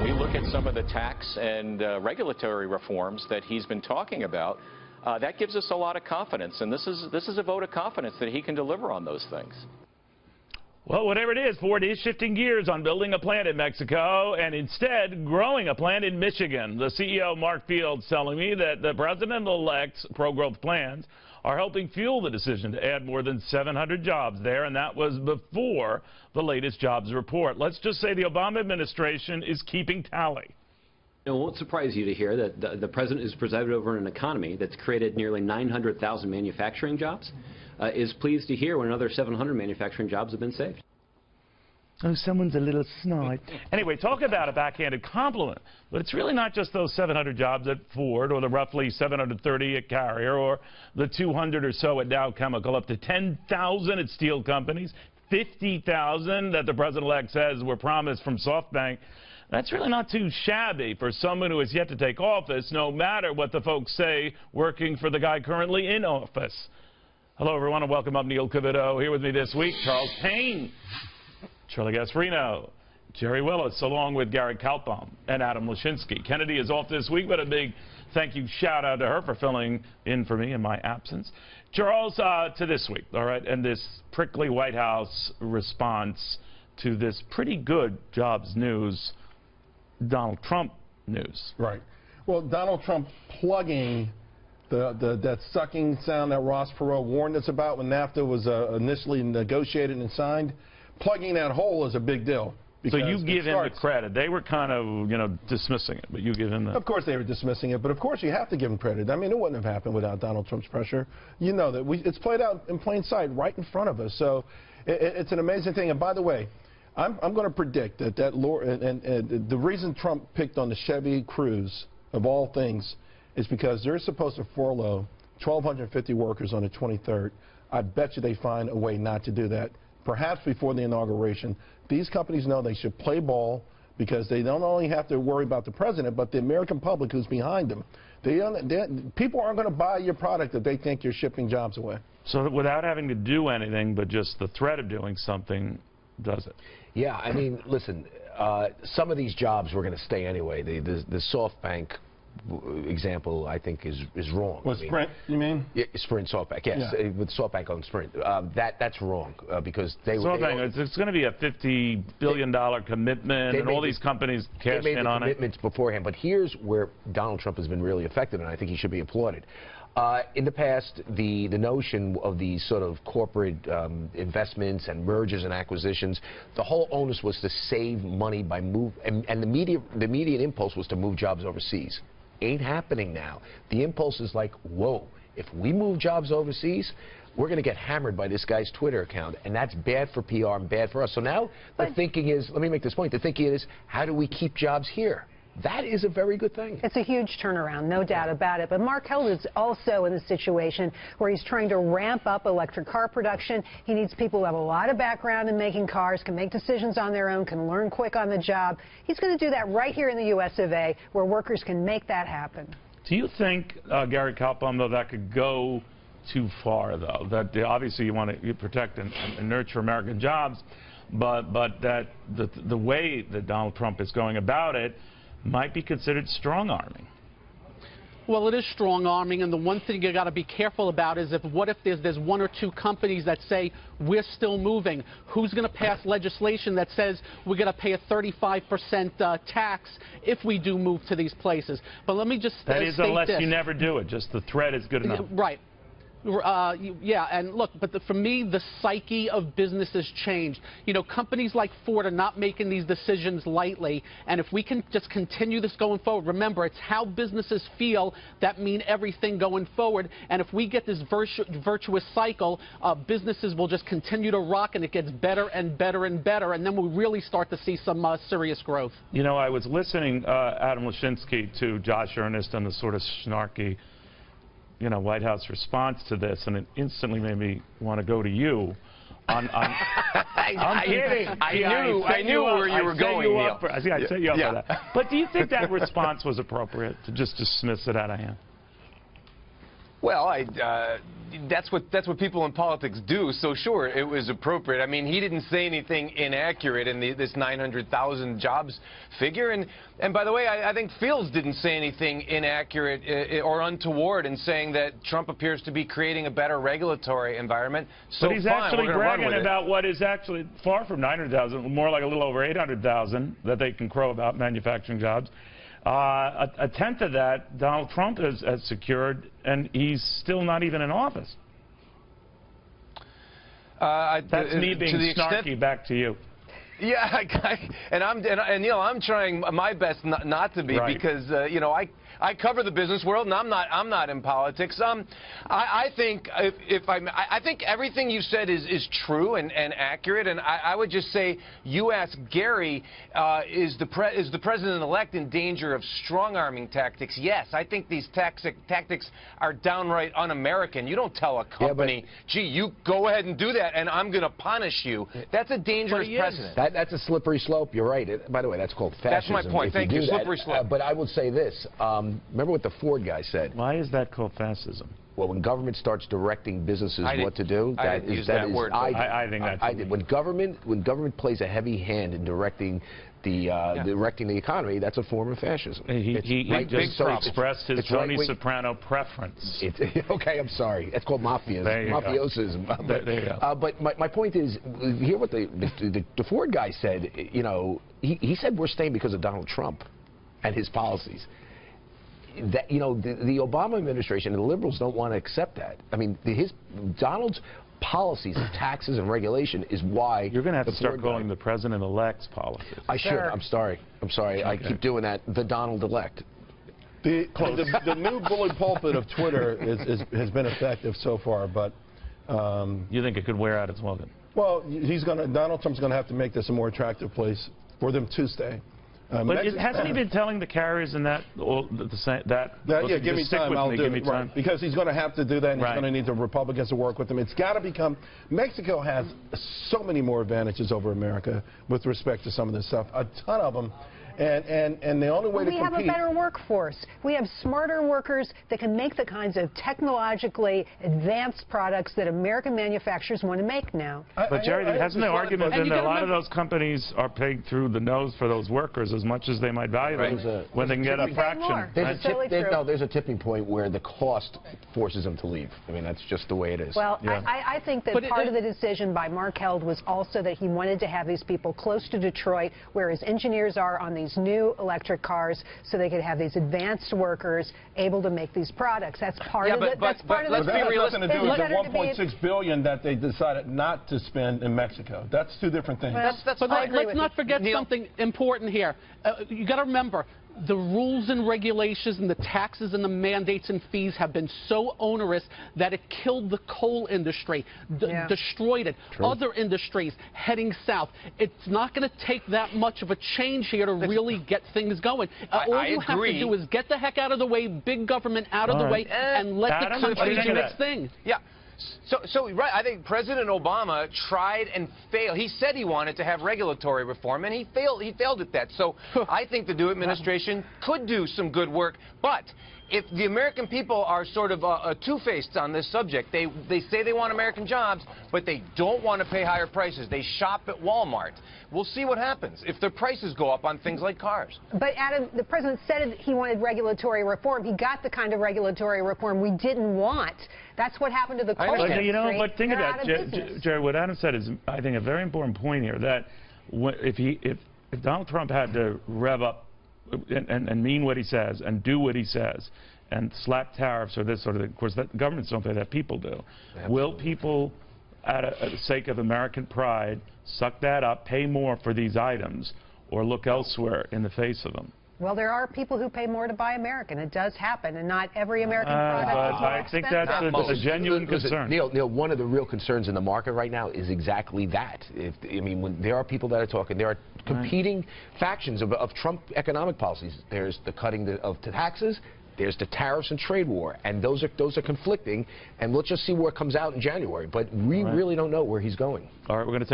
we look at some of the tax and regulatory reforms that he's been talking about, that gives us a lot of confidence. And this is a vote of confidence that he can deliver on those things. Well, whatever it is, Ford is shifting gears on building a plant in Mexico and instead growing a plant in Michigan. The CEO, Mark Fields, telling me that the president-elect's pro-growth plans are helping fuel the decision to add more than 700 jobs there, and that was before the latest jobs report. Let's just say the Obama administration is keeping tally. It won't surprise you to hear that the president has presided over an economy that's created nearly 900,000 manufacturing jobs, is pleased to hear when another 700 manufacturing jobs have been saved. Oh, someone's a little snide. Anyway, talk about a backhanded compliment. But it's really not just those 700 jobs at Ford or the roughly 730 at Carrier or the 200 or so at Dow Chemical, up to 10,000 at steel companies, 50,000 that the president-elect says were promised from SoftBank. That's really not too shabby for someone who has yet to take office, no matter what the folks say working for the guy currently in office. Hello, everyone, and welcome up. Neil Cavitto here with me this week. Charles Payne, Charlie Gasparino, Jerry Willis, along with Gary Kaltbaum and Adam Lashinsky. Kennedy is off this week, but a big thank you shout out to her for filling in for me in my absence. Charles, to this week, all right, and this prickly White House response to this pretty good jobs news, Donald Trump news. Right. Well, Donald Trump plugging that sucking sound that Ross Perot warned us about when NAFTA was initially negotiated and signed, plugging that hole is a big deal. So you give him the credit. They were kind of, you know, dismissing it, but you give him the... Of course they were dismissing it, but of course you have to give him credit. I mean, it wouldn't have happened without Donald Trump's pressure. You know that it's played out in plain sight right in front of us. So it's an amazing thing. And by the way, I'm going to predict that the reason Trump picked on the Chevy Cruze, of all things, is because they're supposed to furlough 1,250 workers on the 23rd. I bet you they find a way not to do that, perhaps before the inauguration. These companies know they should play ball because they don't only have to worry about the president, but the American public who's behind them. People aren't going to buy your product if they think you're shipping jobs away. So without having to do anything, but just the threat of doing something, does it? Yeah, I mean, listen, some of these jobs were going to stay anyway. The SoftBank example, I think, is wrong. Was Sprint, you mean? Yeah, Sprint, SoftBank, yes. Yeah. With SoftBank on Sprint. That's wrong because SoftBank, it's going to be a $50 billion commitment, and all these companies cash in on it. Commitments beforehand, but here's where Donald Trump has been really effective, and I think he should be applauded. In the past, the notion of these sort of corporate investments and mergers and acquisitions, the whole onus was to save money by and the immediate impulse was to move jobs overseas. Ain't happening now. The impulse is like, whoa, if we move jobs overseas, we're going to get hammered by this guy's Twitter account, and that's bad for PR and bad for us. So now the thinking is, let me make this point, the thinking is, how do we keep jobs here? That is a very good thing. It's a huge turnaround, no doubt about it. But Mark Held is also in a situation where he's trying to ramp up electric car production. He needs people who have a lot of background in making cars, can make decisions on their own, can learn quick on the job. He's going to do that right here in the U.S. of A., where workers can make that happen. Do you think, Gary Kaltbaum, though, that could go too far, though? That obviously you want to protect and nurture American jobs, but that the way that Donald Trump is going about it might be considered strong-arming? Well, it is strong-arming, and the one thing you got to be careful about is what if there's one or two companies that say we're still moving? Who's going to pass legislation that says we're going to pay a 35% tax if we do move to these places? But let me just that is unless you never do it. Just the threat is good enough. Right. Yeah, and look, but for me, the psyche of business has changed. You know, companies like Ford are not making these decisions lightly, and if we can just continue this going forward, remember, it's how businesses feel that mean everything going forward, and if we get this virtuous cycle, businesses will just continue to rock, and it gets better and better and better, and then we'll really start to see some serious growth. You know, I was listening, Adam Lashinsky, to Josh Earnest and the sort of snarky, you know, White House response to this, and it instantly made me want to go to you. I'm kidding. I knew where you were going, Neil. I set you up for that. But do you think that response was appropriate, to just dismiss it out of hand? Well, that's what people in politics do. So sure, it was appropriate. I mean, he didn't say anything inaccurate in this 900,000 jobs figure. And by the way, I think Fields didn't say anything inaccurate or untoward in saying that Trump appears to be creating a better regulatory environment. So but he's fine, actually we're gonna run bragging with about what is actually far from 900,000, more like a little over 800,000 that they can crow about manufacturing jobs. A tenth of that Donald Trump has secured, and he's still not even in office. That's me being snarky. Back to you. Yeah, and you know, I'm trying my best not to be, right, because you know, I cover the business world, and I'm not in politics. I think I think everything you said is true and accurate, and I would just say, you ask Gary, is the president-elect in danger of strong-arming tactics? Yes, I think these tactics are downright un-American. You don't tell a company, gee, you go ahead and do that, and I'm going to punish you. That's a dangerous precedent. That's a slippery slope. You're right. By the way, that's called fascism. That's my point. Thank you. Slippery slope. But I will say this. Remember what the Ford guy said? Why is that called fascism? Well, when government starts directing businesses what to do, I didn't use that word. I think that's... I did. When government plays a heavy hand in directing the economy, that's a form of fascism. He just expressed his Tony Soprano preference. Okay, I'm sorry. That's called mafiosism. There you go. But my point is, hear what the Ford guy said. You know, he said we're staying because of Donald Trump and his policies. That, you know, the Obama administration and the liberals don't want to accept that. I mean, Donald's policies of taxes and regulation is why you're going to have to start calling the president-elect's policies. I should. I'm sorry. Okay. I keep doing that. The Donald-elect. The new bully pulpit of Twitter has been effective so far, but you think it could wear out its welcome? Well, Donald Trump's going to have to make this a more attractive place for them to stay. But hasn't he been telling the carriers and yeah, give me time, I'll do it. Right. Because he's going to have to do that, and he's going to need the Republicans to work with him. It's got to become... Mexico has so many more advantages over America with respect to some of this stuff, a ton of them. And the only way to compete... We have a better workforce. We have smarter workers that can make the kinds of technologically advanced products that American manufacturers want to make now. But Jerry, hasn't the argument been that a lot of those companies are paid through the nose for those workers as much as they might value them when they can get a fraction? There's a tipping point where the cost forces them to leave. I mean, that's just the way it is. Well, I think that part of the decision by Mark Held was also that he wanted to have these people close to Detroit, where his engineers are on these new electric cars, so they could have these advanced workers able to make these products. That's part of it. But let's be realistic. That has nothing to do with the $1.6 billion that they decided not to spend in Mexico. That's two different things. Well, let's not forget something important here. You got to remember, the rules and regulations and the taxes and the mandates and fees have been so onerous that it killed the coal industry, destroyed it. True. Other industries heading south. It's not going to take that much of a change here to really get things going. All you have to do is get the heck out of the way, big government out of the way, and let the country do its thing. Yeah. So right, I think President Obama tried and failed. He said he wanted to have regulatory reform, and he failed at that. So I think the new administration could do some good work. But if the American people are sort of two-faced on this subject, they say they want American jobs, but they don't want to pay higher prices. They shop at Walmart. We'll see what happens if the prices go up on things like cars. But Adam, the president said he wanted regulatory reform. He got the kind of regulatory reform we didn't want. That's what happened to the coal industry. You know, but think about it, Jerry. What Adam said is, I think, a very important point here. That if Donald Trump had to rev up and mean what he says and do what he says and slap tariffs or this sort of thing, of course, governments don't pay that, people do. Absolutely. Will people, at the sake of American pride, suck that up, pay more for these items, or look elsewhere in the face of them? Well, there are people who pay more to buy American. It does happen, and not every American product is more I think that's a genuine concern. Neil, one of the real concerns in the market right now is exactly that. I mean, when there are people that are talking, there are competing factions of Trump economic policies. There's the cutting of taxes. There's the tariffs and trade war, and those are conflicting. And let's just see where it comes out in January. But we really don't know where he's going. All right, we're going to take